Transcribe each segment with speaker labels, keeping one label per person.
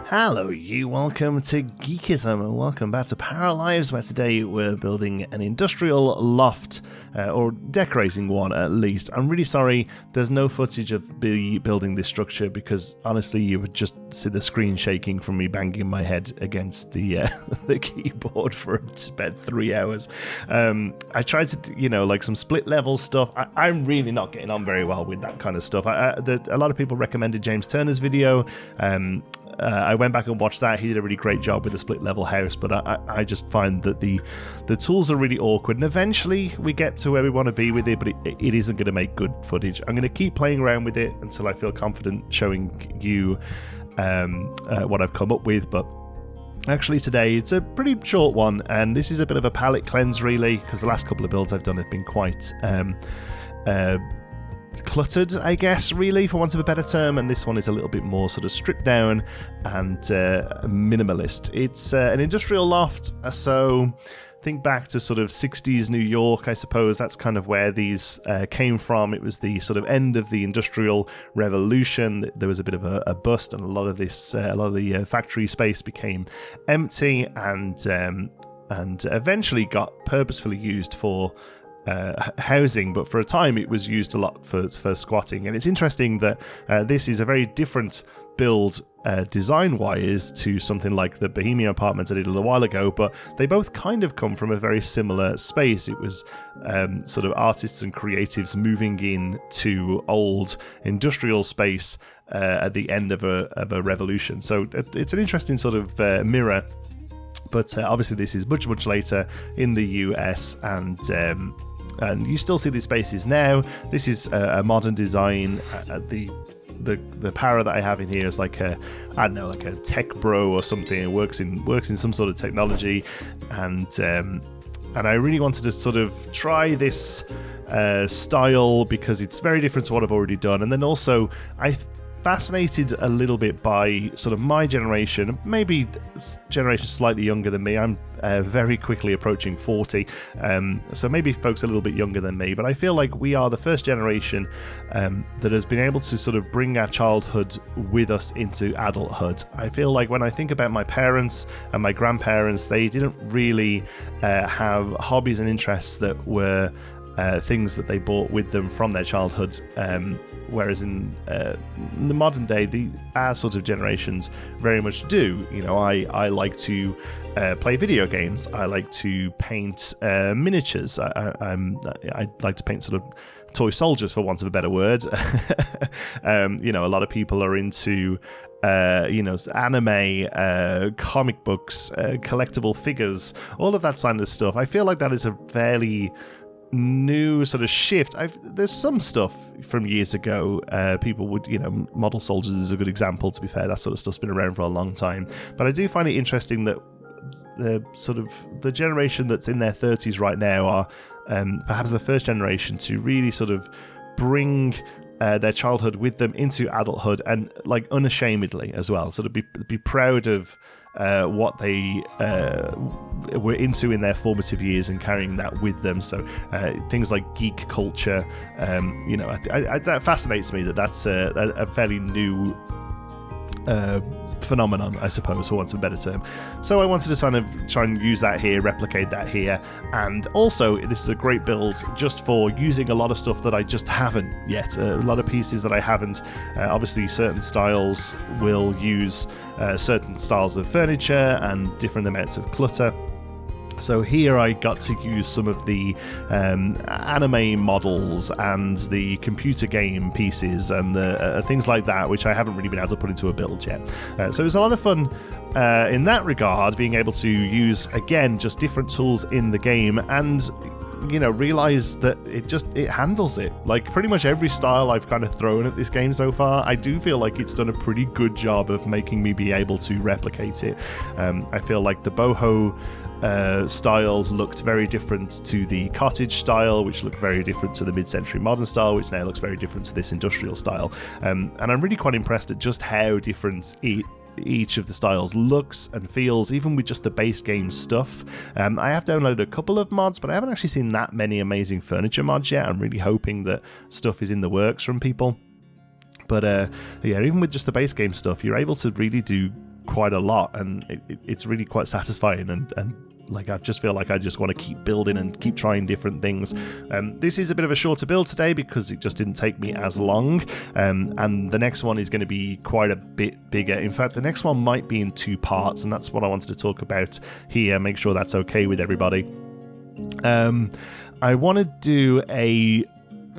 Speaker 1: Hello you, welcome to Geekism and welcome back to Paralives, where today we're building an industrial loft, or decorating one at least. I'm really sorry there's no footage of me building this structure because honestly you would just see the screen shaking from me banging my head against the the keyboard for about 3 hours. I tried to do, like some split level stuff. I'm really not getting on very well with that kind of stuff. A lot of people recommended James Turner's video. I went back and watched that. He did a really great job with the split level house, but I just find that the tools are really awkward, and eventually we get to where we want to be with it, but it isn't going to make good footage. I'm going to keep playing around with it until I feel confident showing you what I've come up with, but actually today it's a pretty short one, and this is a bit of a palette cleanse really, because the last couple of builds I've done have been quite cluttered, I guess, really, for want of a better term, and this one is a little bit more sort of stripped down and minimalist. It's an industrial loft, so think back to sort of 60s New York, I suppose. That's kind of where these came from. It was the sort of end of the Industrial Revolution. There was a bit of a bust, and a lot of the factory space became empty and eventually got purposefully used for housing, but for a time it was used a lot for squatting. And it's interesting that this is a very different build design-wise to something like the Bohemian Apartments I did a little while ago, but they both kind of come from a very similar space. It was sort of artists and creatives moving in to old industrial space at the end of a revolution. So it's an interesting sort of mirror. But obviously this is much, much later in the US, and you still see these spaces now. This is a modern design. The para that I have in here is like a tech bro or something. It works in some sort of technology, and I really wanted to sort of try this style because it's very different to what I've already done. And then also fascinated a little bit by sort of my generation, maybe generation slightly younger than me. I'm very quickly approaching 40, so maybe folks a little bit younger than me, but I feel like we are the first generation that has been able to sort of bring our childhood with us into adulthood. I feel like when I think about my parents and my grandparents, they didn't really have hobbies and interests that were things that they brought with them from their childhood, whereas in the modern day, our sort of generations very much do. I like to play video games. I like to paint miniatures. I like to paint sort of toy soldiers, for want of a better word. A lot of people are into anime, comic books, collectible figures, all of that kind of stuff. I feel like that is a fairly new sort of shift. There's some stuff from years ago. People would, model soldiers is a good example, to be fair. That sort of stuff's been around for a long time. But I do find it interesting that the generation that's in their 30s right now are perhaps the first generation to really sort of bring their childhood with them into adulthood, and like unashamedly as well. Sort of be proud of what they were into in their formative years and carrying that with them. So things like geek culture, that fascinates me. That's a fairly new phenomenon, I suppose, for want of a better term. So I wanted to kind of try and use that here, replicate that here, and also this is a great build just for using a lot of stuff that I just haven't yet. A lot of pieces that I haven't. Obviously, certain styles will use certain styles of furniture and different amounts of clutter. So here I got to use some of the anime models and the computer game pieces and the things like that, which I haven't really been able to put into a build yet. So it was a lot of fun in that regard, being able to use, again, just different tools in the game and realize that it handles it. Like pretty much every style I've kind of thrown at this game so far, I do feel like it's done a pretty good job of making me be able to replicate it. I feel like the boho style looked very different to the cottage style, which looked very different to the mid-century modern style, which now looks very different to this industrial style. And I'm really quite impressed at just how different each of the styles looks and feels, even with just the base game stuff. I have downloaded a couple of mods, but I haven't actually seen that many amazing furniture mods yet. I'm really hoping that stuff is in the works from people. But even with just the base game stuff, you're able to really do quite a lot, and it's really quite satisfying, and like I just feel like I just want to keep building and keep trying different things. This is a bit of a shorter build today because it just didn't take me as long, and the next one is going to be quite a bit bigger. In fact, the next one might be in 2 parts, and that's what I wanted to talk about here. Make sure that's okay with everybody. I want to do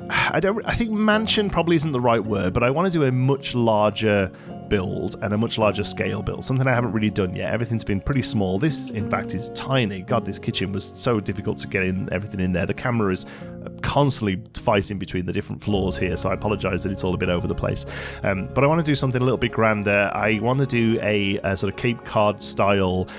Speaker 1: I think mansion probably isn't the right word, but I want to do a much larger build and a much larger scale build, something I haven't really done yet. Everything's been pretty small. This, in fact, is tiny. God, this kitchen was so difficult to get everything in there. The camera is constantly fighting between the different floors here, so I apologize that it's all a bit over the place. But I want to do something a little bit grander. I want to do a sort of Cape Cod style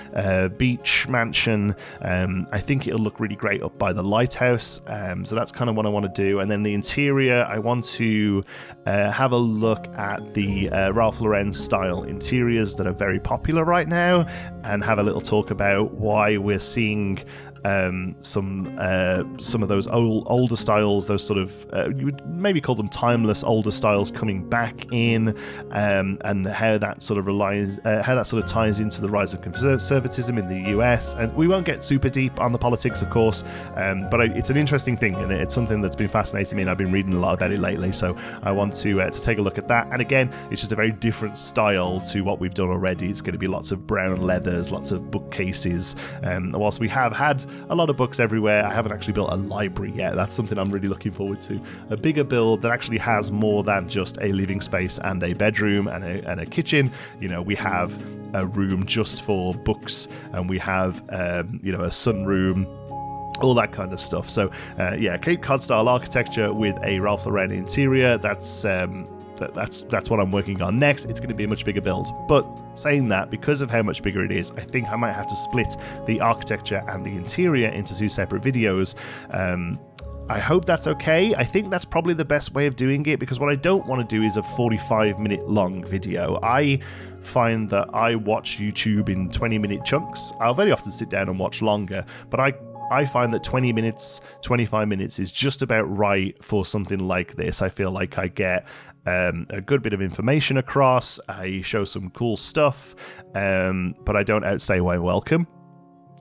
Speaker 1: beach mansion. I think it'll look really great up by the lighthouse, so that's kind of what I want to do. And then the interior, I want to have a look at the Ralph Lauren style interiors that are very popular right now, and have a little talk about why we're seeing some of those older styles, those sort of you would maybe call them timeless older styles, coming back in, and how that sort of ties into the rise of conservatism in the US. And we won't get super deep on the politics, of course, but it's an interesting thing, and it's something that's been fascinating me, and I've been reading a lot about it lately, so I want to take a look at that. And again, it's just a very different style to what we've done already. It's going to be lots of brown leathers, lots of bookcases, whilst we have had a lot of books everywhere, I haven't actually built a library yet. That's something I'm really looking forward to. A bigger build that actually has more than just a living space and a bedroom and a kitchen. You know, we have a room just for books, and we have a sunroom, all that kind of stuff. So Cape Cod style architecture with a Ralph Lauren interior. That's what I'm working on next. It's going to be a much bigger build. But saying that, because of how much bigger it is, I think I might have to split the architecture and the interior into 2 separate videos. I hope that's okay. I think that's probably the best way of doing it, because what I don't want to do is a 45-minute long video. I find that I watch YouTube in 20-minute chunks. I'll very often sit down and watch longer, but I find that 20 minutes, 25 minutes is just about right for something like this. I feel like I get a good bit of information across, I show some cool stuff, but I don't outstay my welcome.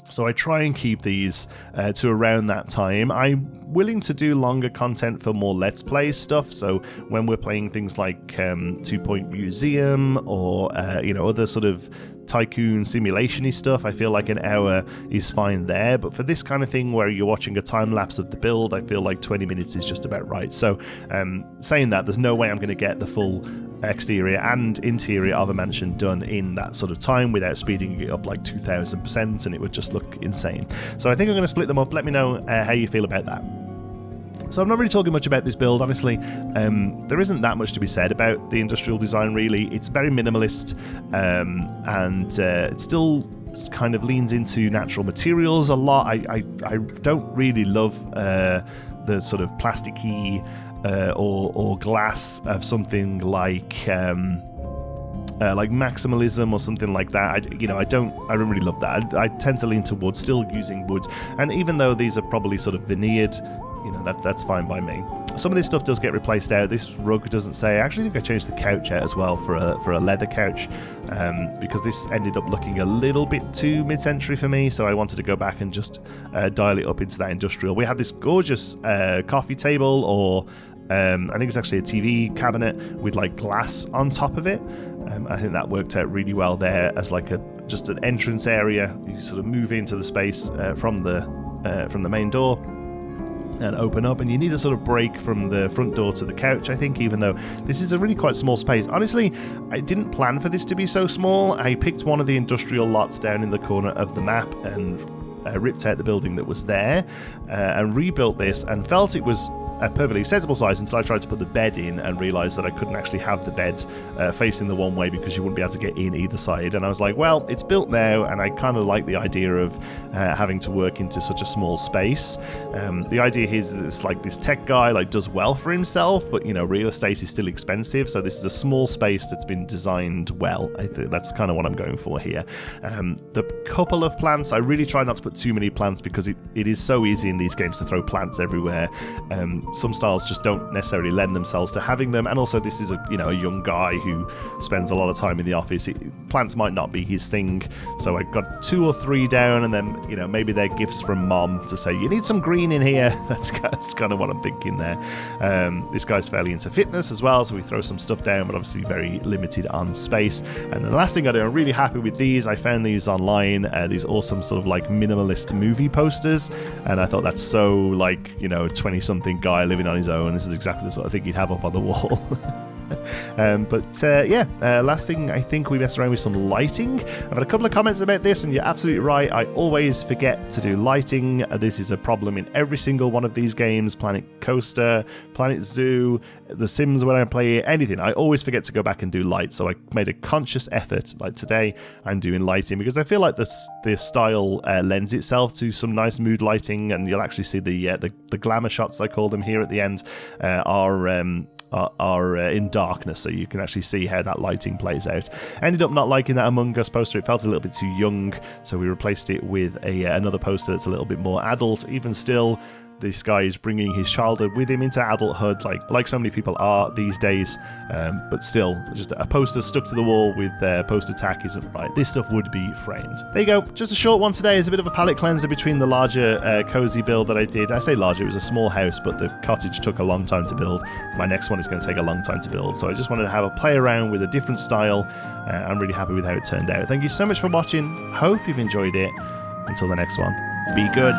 Speaker 1: So I try and keep these to around that time. I'm willing to do longer content for more Let's Play stuff. So when we're playing things like 2 Point Museum or other sort of tycoon simulation-y stuff, I feel like an hour is fine there. But for this kind of thing where you're watching a time lapse of the build, I feel like 20 minutes is just about right. So saying that, there's no way I'm going to get the full exterior and interior of a mansion done in that sort of time without speeding it up like 2000%, and it would just look insane. So I think I'm going to split them up. Let me know how you feel about that. So I'm not really talking much about this build, honestly. There isn't that much to be said about the industrial design, really. It's very minimalist, and it still kind of leans into natural materials a lot. I don't really love the sort of plasticky or glass of something like maximalism or something like that. I don't really love that. I tend to lean towards still using wood, and even though these are probably sort of veneered, that's fine by me. Some of this stuff does get replaced out. This rug doesn't say. I actually think I changed the couch out as well for a leather couch, because this ended up looking a little bit too mid-century for me, so I wanted to go back and just dial it up into that industrial. We have this gorgeous coffee table, or I think it's actually a TV cabinet with like glass on top of it. I think that worked out really well there as like just an entrance area. You sort of move into the space from the main door and open up, and you need a sort of break from the front door to the couch, I think, even though this is a really quite small space. Honestly, I didn't plan for this to be so small. I picked one of the industrial lots down in the corner of the map and ripped out the building that was there and rebuilt this, and felt it was a perfectly sensible size until I tried to put the bed in and realised that I couldn't actually have the bed facing the one way because you wouldn't be able to get in either side. And I was like, well, it's built now, and I kind of like the idea of having to work into such a small space. The idea here is that it's like this tech guy does well for himself, but real estate is still expensive, so this is a small space that's been designed well. I think that's kind of what I'm going for here. The couple of plants, I really try not to put too many plants because it is so easy in these games to throw plants everywhere. some styles just don't necessarily lend themselves to having them, and also this is a young guy who spends a lot of time in the office. Plants might not be his thing, so I got 2 or 3 down, and then maybe they're gifts from mom to say you need some green in here. That's kind of what I'm thinking there. This guy's fairly into fitness as well, so we throw some stuff down, but obviously very limited on space. And then the last thing I do, I'm really happy with these. I found these online, these awesome sort of like minimalist movie posters, and I thought that's so like 20-something guy living on his own. This is exactly the sort of thing you'd have up on the wall. Last thing, I think we messed around with some lighting. I've had a couple of comments about this, and you're absolutely right. I always forget to do lighting. This is a problem in every single one of these games. Planet Coaster, Planet Zoo, The Sims, when I play anything, I always forget to go back and do light. So I made a conscious effort. Like today, I'm doing lighting because I feel like the style lends itself to some nice mood lighting, and you'll actually see the glamour shots, I call them, here at the end are in darkness, so you can actually see how that lighting plays out. I ended up not liking that Among Us poster. It felt a little bit too young, so we replaced it with another poster that's a little bit more adult. Even still, this guy is bringing his childhood with him into adulthood, like so many people are these days. But still, just a poster stuck to the wall with poster tack isn't right. This stuff would be framed. There you go. Just a short one today. Is a bit of a palette cleanser between the larger cozy build that I did. I say larger, it was a small house, but the cottage took a long time to build. My next one is going to take a long time to build, so I just wanted to have a play around with a different style. I'm really happy with how it turned out. Thank you so much for watching. Hope you've enjoyed it. Until the next one, be good.